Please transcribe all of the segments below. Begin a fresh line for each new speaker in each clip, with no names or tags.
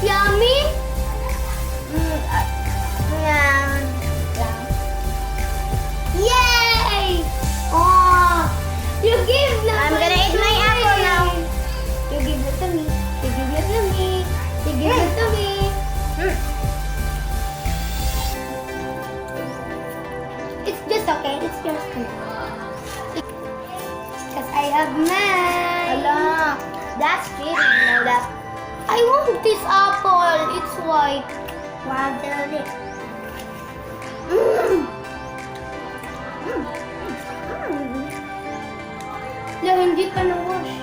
Yummy?
Yeah.
Yay! Oh, you give the
I'm gonna eat my apple now.
You give it to me. You give it to me. You give it to me. It's just okay. It's just because I have mine.
Hello. That's cheating. No, that.
I want this apple. It's white.
Wow, dirty.
No, hindi pa na-wash.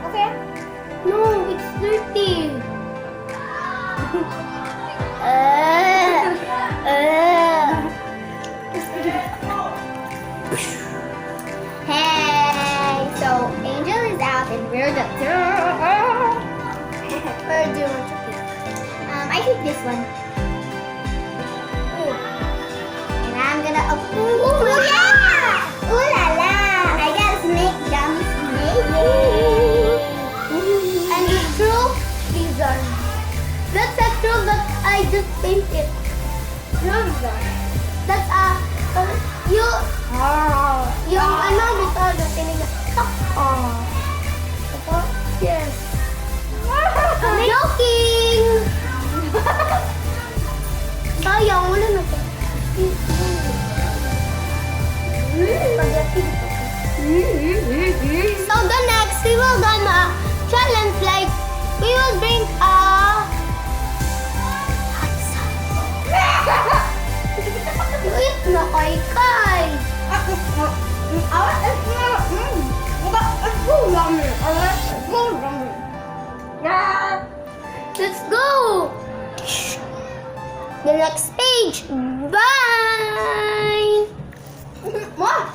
Okay.
No, it's dirty.
Hey, so Angel is out and we're the we're doing I think this one. And I'm gonna ooh yeah! Ooh la la! I got a snake gum snake.
And the true, these are. That's a true that I just painted. That's a, you, yung ano dito, na tiniga. Ito, yes. I'm joking! Sayang, wala na to. Spaghetti dito. So the next, we will gonna challenge like, we will bring a hot sauce. Wait na kay Kai. Let's go. The next page. Bye. What?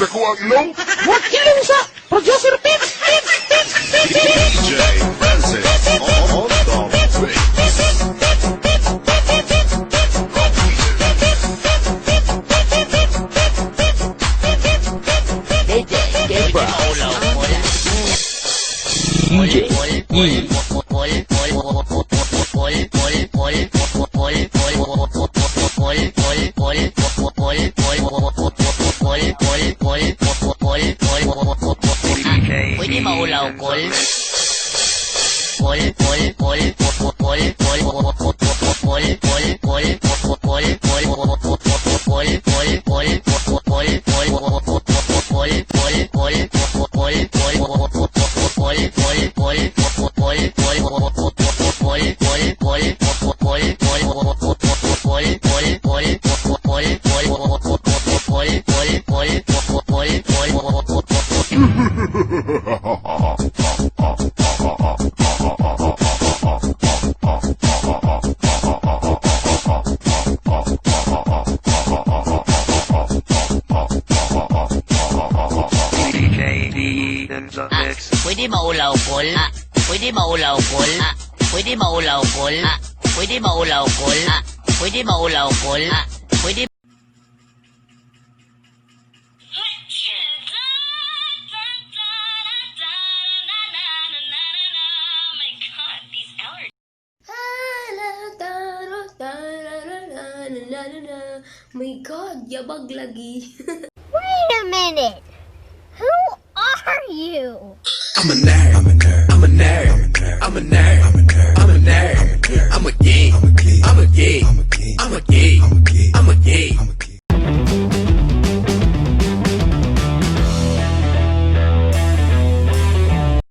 naku ang ilong.
What ilong sa producer Pits?
DJ Francis on the mix.
Pwede maulaw, Col. Pwede maulaw, Col. Pwede maulaw, Col. Pwede maulaw, Col. Pwede maulaw, Col. Pwede maulaw, Col. Pwede
My God, yabag lagi.
Wait a minute. Who are you?
I'm a nerd. I'm a nerd. I'm a nerd.